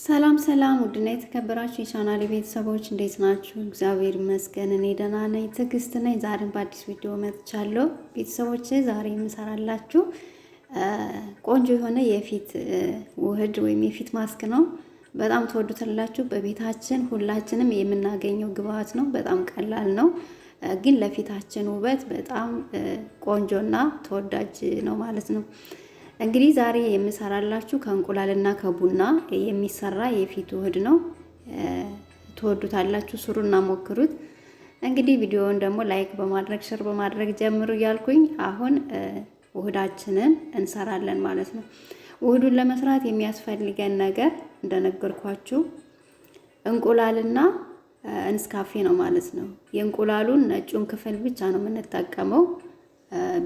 ሰላም ሰላም ውድና የተከበራችሁ የቻናሌ ቤተሰቦች እንዴት ናችሁ? እግዚአብሔር ይመስገን እኔ ደህና ነኝ። ትዕግስት ነኝ። ዛሬም በአዲስ ቪዲዮ መጥቻለሁ። ቤተሰቦች ዛሬ የምሰራላችሁ ቆንጆ የሆነ የፊት ውህድ ወይም የፊት ማስክ ነው። በጣም ትወዱታላችሁ። በቤታችን ሁላችንም የምናገኘው ግብአት ነው። በጣም ቀላል ነው፣ ግን ለፊታችን ውበት በጣም ቆንጆና ተወዳጅ ነው ማለት ነው። እንግዲህ ዛሬ የምሰራላችሁ ከእንቁላልና ከቡና የሚሰራ የፊት ውህድ ነው። ትወዱታላችሁ። ስሩና ሞክሩት። እንግዲህ ቪዲዮውን ደግሞ ላይክ በማድረግ ሼር በማድረግ ጀምሩ እያልኩኝ አሁን ውህዳችንን እንሰራለን ማለት ነው። ውህዱን ለመስራት የሚያስፈልገን ነገር እንደነገርኳችሁ እንቁላልና እንስካፌ ነው ማለት ነው። የእንቁላሉን ነጩን ክፍል ብቻ ነው የምንጠቀመው፣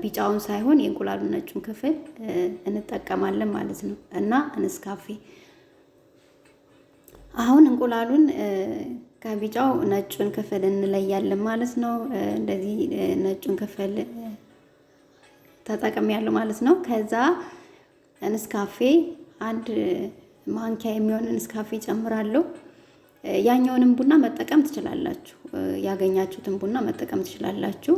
ቢጫውን ሳይሆን የእንቁላሉን ነጩን ክፍል እንጠቀማለን ማለት ነው። እና እንስካፌ አሁን እንቁላሉን ከቢጫው ነጩን ክፍል እንለያለን ማለት ነው። እንደዚህ ነጩን ክፍል ተጠቅሜያለሁ ማለት ነው። ከዛ እንስካፌ አንድ ማንኪያ የሚሆን እንስካፌ ጨምራለሁ። ያኛውንም ቡና መጠቀም ትችላላችሁ፣ ያገኛችሁትን ቡና መጠቀም ትችላላችሁ።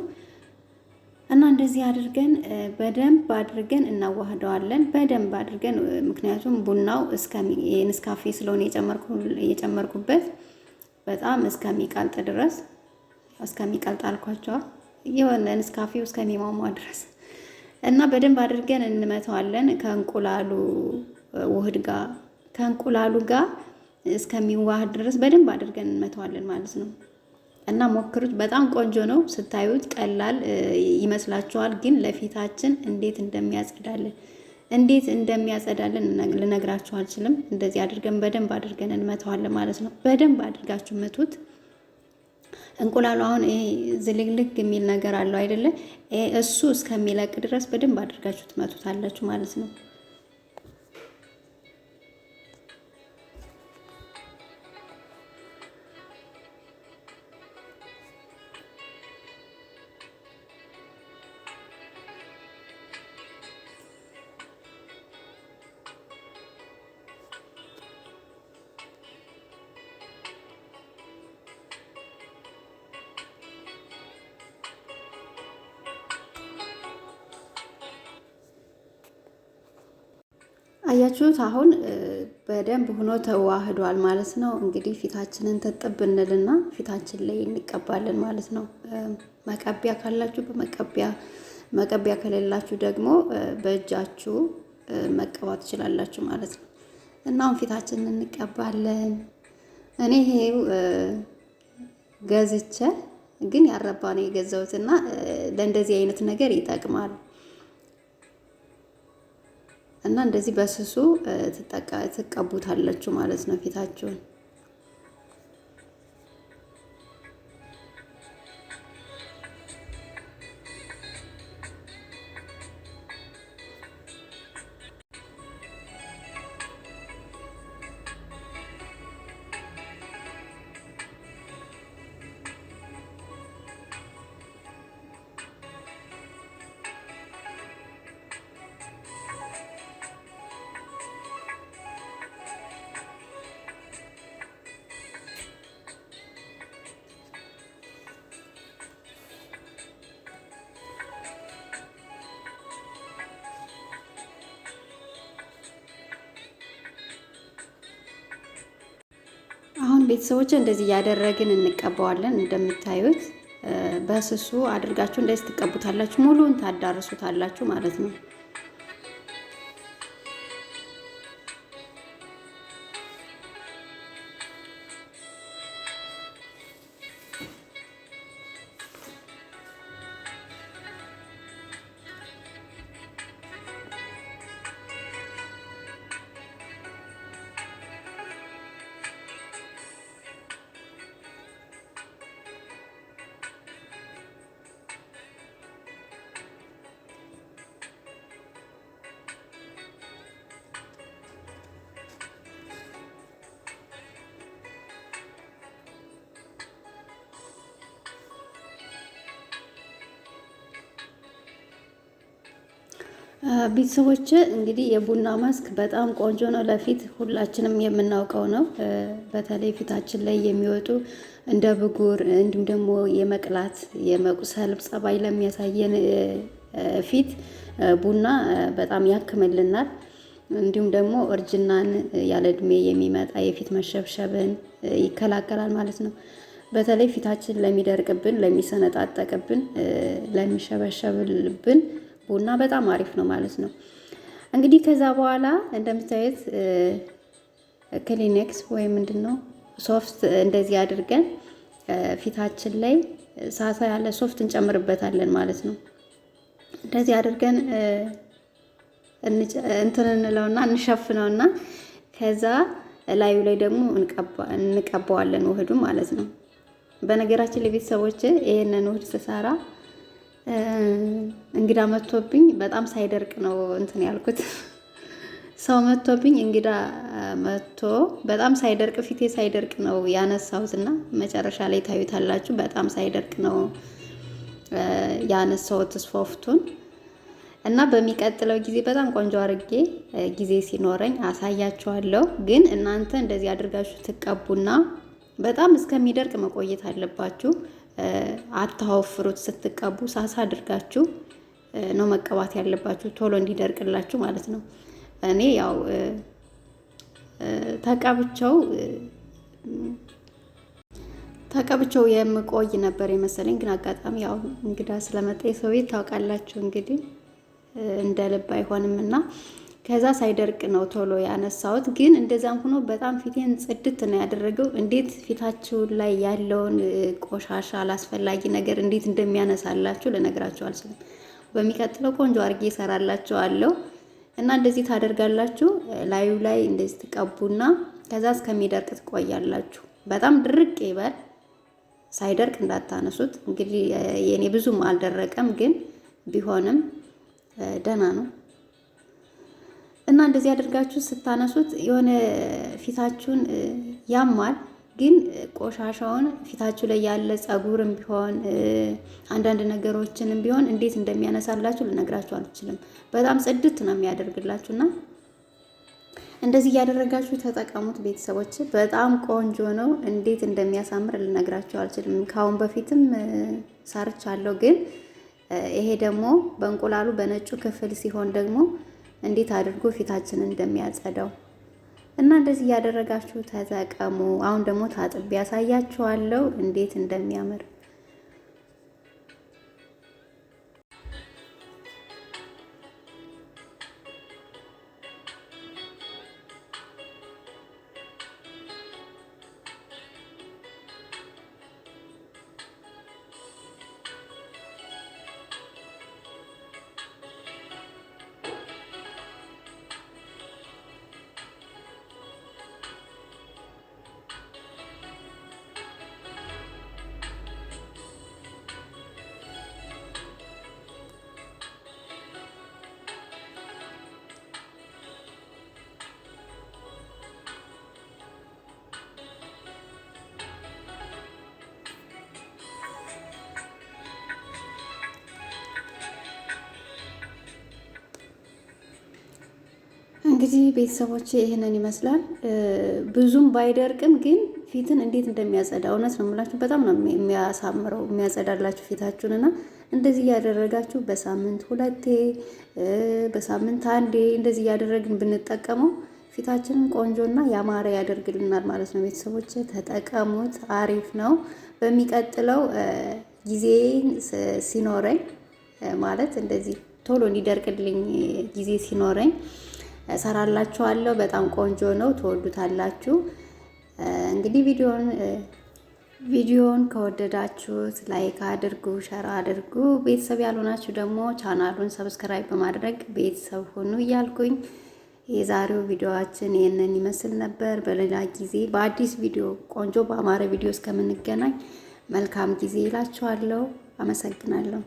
እና እንደዚህ አድርገን በደንብ አድርገን እናዋህደዋለን። በደንብ አድርገን ምክንያቱም ቡናው እስካፌ ስለሆነ የጨመርኩበት በጣም እስከሚቀልጥ ድረስ እስከሚቀልጥ አልኳቸው የሆነ እስካፌው እስከሚሟሟ ድረስ እና በደንብ አድርገን እንመታዋለን ከእንቁላሉ ውህድ ጋር ከእንቁላሉ ጋር እስከሚዋሃድ ድረስ በደንብ አድርገን እንመታዋለን ማለት ነው። እና ሞክሩት። በጣም ቆንጆ ነው። ስታዩት ቀላል ይመስላችኋል፣ ግን ለፊታችን እንዴት እንደሚያጸዳልን ልነግራችሁ አልችልም። እንደዚህ አድርገን በደንብ አድርገን እንመታዋለን ማለት ነው። በደንብ አድርጋችሁ ምቱት። እንቁላሉ አሁን ይሄ ዝልግልግ የሚል ነገር አለው አይደለ? እሱ እስከሚለቅ ድረስ በደንብ አድርጋችሁ ትመቱታላችሁ ማለት ነው። አያችሁት? አሁን በደንብ ሆኖ ተዋህዷል ማለት ነው። እንግዲህ ፊታችንን ተጥብ እንልና ፊታችን ላይ እንቀባለን ማለት ነው። መቀቢያ ካላችሁ መቀቢያ ከሌላችሁ ደግሞ በእጃችሁ መቀባት ትችላላችሁ ማለት ነው። እና አሁን ፊታችንን እንቀባለን። እኔ ይሄው ገዝቼ ግን ያረባ ነው የገዛሁትና ለእንደዚህ አይነት ነገር ይጠቅማል። እና እንደዚህ በስሱ ትቀቡታላችሁ ማለት ነው ፊታችሁን። አሁን ቤተሰቦች እንደዚህ እያደረግን እንቀባዋለን። እንደምታዩት በስሱ አድርጋችሁ እንደዚህ ትቀቡታላችሁ፣ ሙሉን ታዳርሱታላችሁ ማለት ነው። ቤተሰቦች እንግዲህ የቡና ማስክ በጣም ቆንጆ ነው ለፊት፣ ሁላችንም የምናውቀው ነው። በተለይ ፊታችን ላይ የሚወጡ እንደ ብጉር እንዲሁም ደግሞ የመቅላት የመቁሰል ጸባይ ለሚያሳየን ፊት ቡና በጣም ያክምልናል። እንዲሁም ደግሞ እርጅናን ያለ እድሜ የሚመጣ የፊት መሸብሸብን ይከላከላል ማለት ነው። በተለይ ፊታችን ለሚደርቅብን፣ ለሚሰነጣጠቅብን፣ ለሚሸበሸብልብን ቡና በጣም አሪፍ ነው ማለት ነው። እንግዲህ ከዛ በኋላ እንደምታዩት ክሊኔክስ ወይም ምንድነው ሶፍት እንደዚህ አድርገን ፊታችን ላይ ሳሳ ያለ ሶፍት እንጨምርበታለን ማለት ነው። እንደዚህ አድርገን እንትን እንለውና እንሸፍነውና ከዛ ላዩ ላይ ደግሞ እንቀባዋለን ውህዱ ማለት ነው። በነገራችን ለቤተሰቦች ይሄንን ውህድ ስሰራ እንግዳ መጥቶብኝ በጣም ሳይደርቅ ነው እንትን ያልኩት። ሰው መጥቶብኝ እንግዳ መጥቶ በጣም ሳይደርቅ ፊቴ ሳይደርቅ ነው ያነሳሁትና መጨረሻ ላይ ታዩታላችሁ። በጣም ሳይደርቅ ነው ያነሳሁት ሶፍቱን እና በሚቀጥለው ጊዜ በጣም ቆንጆ አድርጌ ጊዜ ሲኖረኝ አሳያችኋለሁ። ግን እናንተ እንደዚህ አድርጋችሁ ትቀቡና በጣም እስከሚደርቅ መቆየት አለባችሁ። አታወፍሩት። ስትቀቡ ሳሳ አድርጋችሁ ነው መቀባት ያለባችሁ ቶሎ እንዲደርቅላችሁ ማለት ነው። እኔ ያው ተቀብቸው የምቆይ ነበር የመሰለኝ፣ ግን አጋጣሚ ያው እንግዳ ስለመጣ የሰው ቤት ታውቃላችሁ እንግዲህ እንደ ልብ አይሆንምና ከዛ ሳይደርቅ ነው ቶሎ ያነሳሁት። ግን እንደዛም ሆኖ በጣም ፊቴን ጽድት ነው ያደረገው። እንዴት ፊታችሁ ላይ ያለውን ቆሻሻ አላስፈላጊ ነገር እንዴት እንደሚያነሳላችሁ ልነግራችሁ አልችልም። በሚቀጥለው ቆንጆ አድርጌ እሰራላችኋለሁ እና እንደዚህ ታደርጋላችሁ። ላዩ ላይ እንደዚህ ትቀቡና ከዛ እስከሚደርቅ ትቆያላችሁ። በጣም ድርቅ ይበል፣ ሳይደርቅ እንዳታነሱት። እንግዲህ የኔ ብዙም አልደረቀም፣ ግን ቢሆንም ደህና ነው። እና እንደዚህ አድርጋችሁ ስታነሱት የሆነ ፊታችሁን ያማል፣ ግን ቆሻሻውን ፊታችሁ ላይ ያለ ጸጉርም ቢሆን አንዳንድ ነገሮችንም ቢሆን እንዴት እንደሚያነሳላችሁ ልነግራችሁ አልችልም። በጣም ጽድት ነው የሚያደርግላችሁና እንደዚህ እያደረጋችሁ ተጠቀሙት ቤተሰቦች። በጣም ቆንጆ ነው። እንዴት እንደሚያሳምር ልነግራችሁ አልችልም። ካሁን በፊትም ሰርቻለሁ፣ ግን ይሄ ደግሞ በእንቁላሉ በነጩ ክፍል ሲሆን ደግሞ እንዴት አድርጎ ፊታችንን እንደሚያጸዳው እና እንደዚህ እያደረጋችሁ ተጠቀሙ። አሁን ደግሞ ታጥቤ ያሳያችኋለሁ እንዴት እንደሚያምር። እንግዲህ ቤተሰቦች ይሄንን ይመስላል። ብዙም ባይደርቅም ግን ፊትን እንዴት እንደሚያጸዳ እውነት ነው የምላችሁ። በጣም ነው የሚያሳምረው የሚያጸዳላችሁ ፊታችሁንና እንደዚህ እያደረጋችሁ በሳምንት 2 በሳምንት 1 እንደዚህ እያደረግን ብንጠቀመው ፊታችንን ቆንጆና ያማረ ያደርግልናል ማለት ነው። ቤተሰቦች ተጠቀሙት፣ አሪፍ ነው። በሚቀጥለው ጊዜ ሲኖረኝ ማለት እንደዚህ ቶሎ እንዲደርቅልኝ ጊዜ ሲኖረኝ እሰራላችኋለሁ። በጣም ቆንጆ ነው፣ ትወዱታላችሁ። እንግዲህ ቪዲዮን ከወደዳችሁት ላይክ አድርጉ፣ ሸር አድርጉ። ቤተሰብ ያልሆናችሁ ደግሞ ቻናሉን ሰብስክራይብ በማድረግ ቤተሰብ ሁኑ እያልኩኝ የዛሬው ቪዲዮአችን ይህንን ይመስል ነበር። በሌላ ጊዜ በአዲስ ቪዲዮ ቆንጆ በአማረ ቪዲዮ እስከምንገናኝ መልካም ጊዜ ይላችኋለሁ። አመሰግናለሁ።